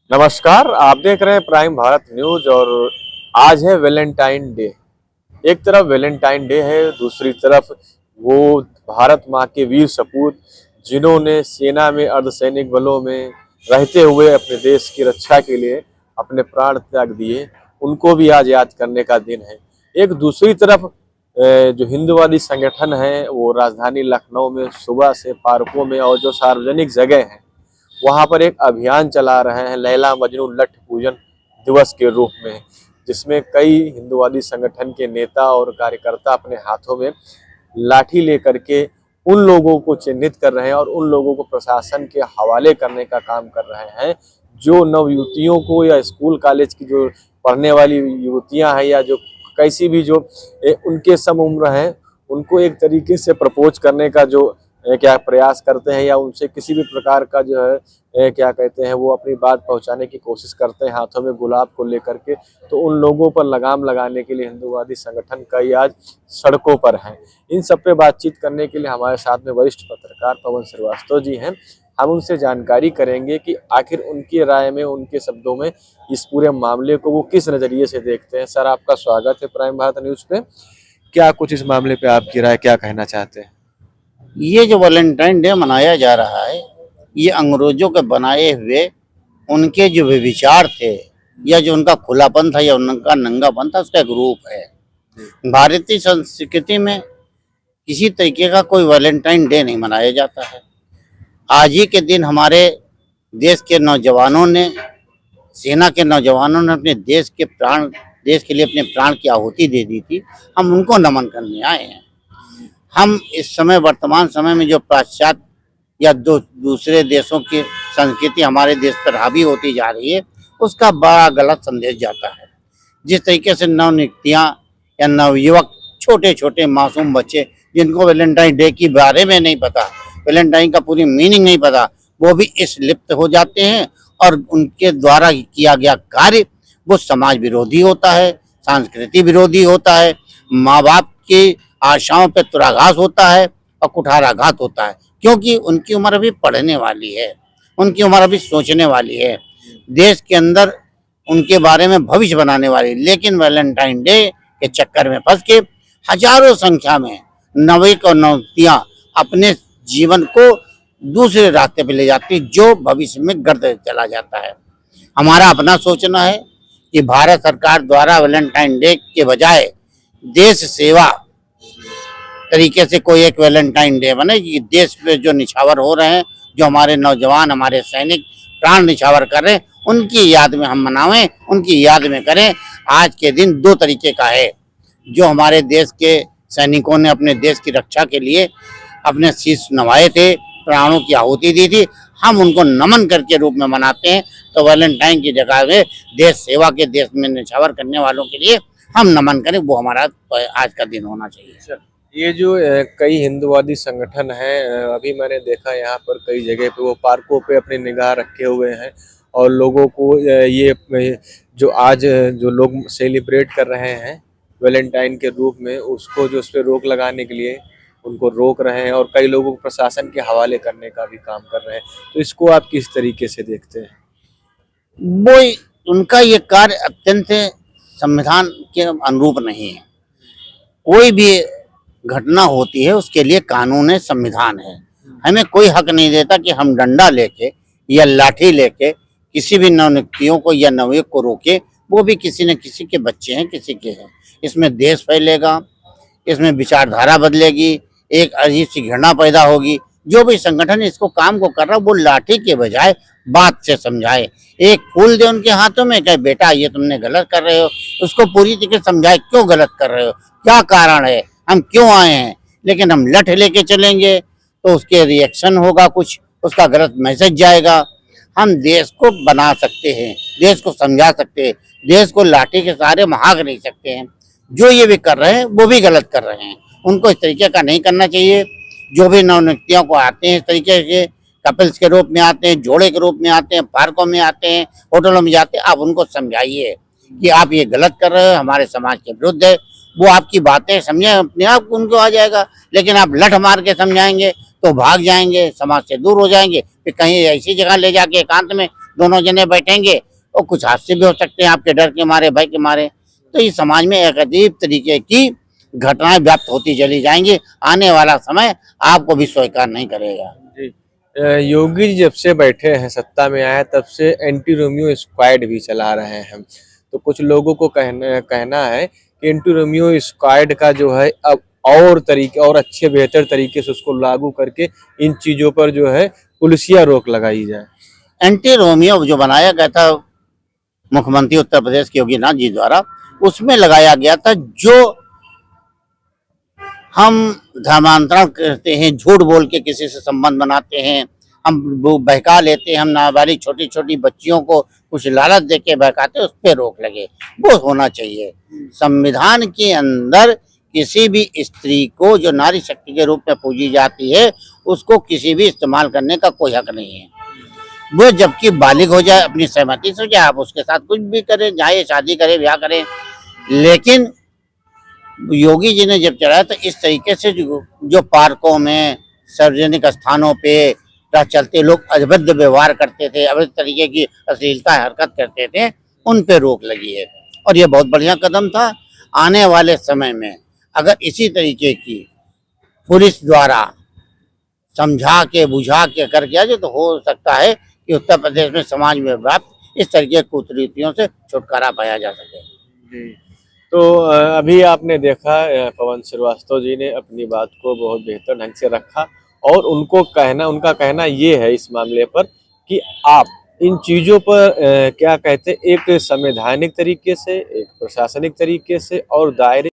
नमस्कार, आप देख रहे हैं प्राइम भारत न्यूज और आज है वैलेंटाइन डे। एक तरफ वैलेंटाइन डे है, दूसरी तरफ वो भारत माँ के वीर सपूत जिन्होंने सेना में अर्धसैनिक बलों में रहते हुए अपने देश की रक्षा के लिए अपने प्राण त्याग दिए, उनको भी आज याद करने का दिन है। एक दूसरी तरफ जो हिंदुवादी संगठन है वो राजधानी लखनऊ में सुबह से पार्कों में और जो सार्वजनिक जगह है वहां पर एक अभियान चला रहे हैं लैला मजनू लठ पूजन दिवस के रूप में, जिसमें कई हिंदुवादी संगठन के नेता और कार्यकर्ता अपने हाथों में लाठी लेकर के उन लोगों को चिन्हित कर रहे हैं और उन लोगों को प्रशासन के हवाले करने का काम कर रहे हैं जो नव युवतियों को या स्कूल कॉलेज की जो पढ़ने वाली युवतियां हैं या जो कैसी भी जो उनके सम उम्र हैं उनको एक तरीके से प्रपोज करने का जो क्या प्रयास करते हैं या उनसे किसी भी प्रकार का जो है क्या कहते हैं वो अपनी बात पहुंचाने की कोशिश करते हैं हाथों में गुलाब को लेकर के, तो उन लोगों पर लगाम लगाने के लिए हिंदुवादी संगठन कई आज सड़कों पर हैं। इन सब पे बातचीत करने के लिए हमारे साथ में वरिष्ठ पत्रकार पवन श्रीवास्तव जी हैं। हम उनसे जानकारी करेंगे कि आखिर उनकी राय में, उनके शब्दों में इस पूरे मामले को वो किस नज़रिए से देखते हैं। सर, आपका स्वागत है प्राइम भारत न्यूज़ पे। क्या कुछ इस मामले पे आपकी राय, क्या कहना चाहते हैं? ये जो वैलेंटाइन डे मनाया जा रहा है, ये अंग्रेजों के बनाए हुए उनके जो विचार थे या जो उनका खुलापन था या उनका नंगापन था, उसका एक रूप है। भारतीय संस्कृति में किसी तरीके का कोई वैलेंटाइन डे नहीं मनाया जाता है। आज ही के दिन हमारे देश के नौजवानों ने, सेना के नौजवानों ने अपने देश के लिए अपने प्राण की आहुति दे दी थी। हम उनको नमन करने आए हैं। हम इस समय वर्तमान समय में जो पाश्चात्य या दूसरे देशों की संस्कृति हमारे देश पर हावी होती जा रही है, उसका बड़ा गलत संदेश जाता है। जिस तरीके से नवनियुक्तियाँ या नवयुवक, छोटे छोटे मासूम बच्चे जिनको वैलेंटाइन डे के बारे में नहीं पता, वैलेंटाइन का पूरी मीनिंग नहीं पता, वो भी इस लिप्त हो जाते हैं और उनके द्वारा किया गया कार्य वो समाज विरोधी होता है, संस्कृति विरोधी होता है, माँ बाप की आशाओं पे दुराघात होता है और कुठाराघात होता है, क्योंकि उनकी उम्र अभी पढ़ने वाली है, उनकी उम्र अभी सोचने वाली है, देश के अंदर उनके बारे में भविष्य बनाने वाली। लेकिन वैलेंटाइन डे के चक्कर में फंस के हजारों संख्या में नवयुवक और नवयुवतियां अपने जीवन को दूसरे रास्ते पे ले जाती, जो भविष्य में गर्द चला जाता है। हमारा अपना सोचना है कि भारत सरकार द्वारा वैलेंटाइन डे के बजाय देश सेवा तरीके से कोई एक वैलेंटाइन डे बने कि देश पे जो निछावर हो रहे हैं, जो हमारे नौजवान, हमारे सैनिक प्राण निछावर कर रहे हैं, उनकी याद में हम मनावें, उनकी याद में करें। आज के दिन दो तरीके का है। जो हमारे देश के सैनिकों ने अपने देश की रक्षा के लिए अपने शीश नवाए थे, प्राणों की आहुति दी थी, हम उनको नमन करके रूप में मनाते हैं। तो वैलेंटाइन की जगह में देश सेवा के, देश में निछावर करने वालों के लिए हम नमन करें, वो हमारा आज का दिन होना चाहिए। ये जो कई हिंदुवादी संगठन हैं, अभी मैंने देखा यहाँ पर कई जगह पे वो पार्कों पे अपनी निगाह रखे हुए हैं और लोगों को ये जो आज जो लोग सेलिब्रेट कर रहे हैं वैलेंटाइन के रूप में, उसको जो उस पर रोक लगाने के लिए उनको रोक रहे हैं और कई लोगों को प्रशासन के हवाले करने का भी काम कर रहे हैं। तो इसको आप किस तरीके से देखते हैं? वो उनका ये कार्य अत्यंत संविधान के अनुरूप नहीं है। कोई भी घटना होती है उसके लिए कानून है, संविधान है। हमें कोई हक नहीं देता कि हम डंडा लेके या लाठी लेके किसी भी नवनियुक्तियों को या नवयुवक को रोके। वो भी किसी न किसी के बच्चे हैं, किसी के हैं। इसमें देश फैलेगा, इसमें विचारधारा बदलेगी, एक अजीब सी घृणा पैदा होगी। जो भी संगठन इसको काम को कर रहा है वो लाठी के बजाय बात से समझाए, एक फूल दे उनके हाथों में, कहे बेटा ये तुमने गलत कर रहे हो, उसको पूरी तरीके से समझाए क्यों गलत कर रहे हो, क्या कारण है, हम क्यों आए हैं। लेकिन हम लठ लेके चलेंगे तो उसके रिएक्शन होगा, कुछ उसका गलत मैसेज जाएगा। हम देश को बना सकते हैं, देश को समझा सकते हैं, देश को लाठी के सहारे महाग नहीं सकते हैं। जो ये भी कर रहे हैं वो भी गलत कर रहे हैं, उनको इस तरीके का नहीं करना चाहिए। जो भी नवनियुक्तियों को आते हैं इस तरीके के कपल्स के रूप में आते हैं, जोड़े के रूप में आते हैं, पार्कों में आते हैं, होटलों में जाते हैं, आप उनको समझाइए कि आप ये गलत कर रहे हो, हमारे समाज के विरुद्ध है। वो आपकी बातें समझे, अपने आप उनको आ जाएगा। लेकिन आप लठ मार के समझाएंगे तो भाग जाएंगे, समाज से दूर हो जाएंगे, फिर कहीं ऐसी जगह ले जाके एकांत में दोनों जने बैठेंगे और कुछ हादसे भी हो सकते हैं आपके डर के मारे, भय के मारे। तो इस समाज में एक अजीब तरीके की घटनाएं व्याप्त होती चली जाएंगी। आने वाला समय आपको भी स्वीकार नहीं करेगा। जी। योगी जी जब से बैठे हैं, सत्ता में आए, तब से एंटी रोमियो स्क्वाड भी चला रहे हैं। तो कुछ लोगों को कहना है कि एंटी रोमियो स्क्वाड का जो है अब और तरीके और अच्छे बेहतर तरीके से उसको लागू करके इन चीजों पर जो है पुलिसिया रोक लगाई जाए। एंटी रोमियो जो बनाया गया था मुख्यमंत्री उत्तर प्रदेश के योगी नाथ जी द्वारा, उसमें लगाया गया था जो हम धर्मांतरण करते हैं, झूठ बोल के किसी से संबंध बनाते हैं, हम वो बहका लेते हैं, हम नाबालिग छोटी छोटी बच्चियों को कुछ लालच दे के बहकाते हैं, उस पर रोक लगे। वो होना चाहिए। संविधान के अंदर किसी भी स्त्री को जो नारी शक्ति के रूप में पूजी जाती है, उसको किसी भी इस्तेमाल करने का कोई हक नहीं है। वो जबकि बालिग हो जाए, अपनी सहमति से हो जाए, आप उसके साथ कुछ भी करें, चाहे शादी करें, ब्याह करें। लेकिन योगी जी ने जब चलाया तो इस तरीके से जो पार्कों में, सार्वजनिक स्थानों पे राह चलते लोग अभद्र व्यवहार करते थे, अभद्र तरीके की अश्लीलता हरकत करते थे, उन पे रोक लगी है और ये बहुत बढ़िया कदम था। आने वाले समय में अगर इसी तरीके की पुलिस द्वारा समझा के बुझा के कर किया जाए तो हो सकता है कि उत्तर प्रदेश में समाज में व्याप्त इस तरीके की कुरीतियों से छुटकारा पाया जा सके। जी। तो अभी आपने देखा पवन श्रीवास्तव जी ने अपनी बात को बहुत बेहतर ढंग से रखा और उनका कहना ये है इस मामले पर कि आप इन चीज़ों पर क्या कहते हैं, एक संवैधानिक तरीके से, एक प्रशासनिक तरीके से और दायरे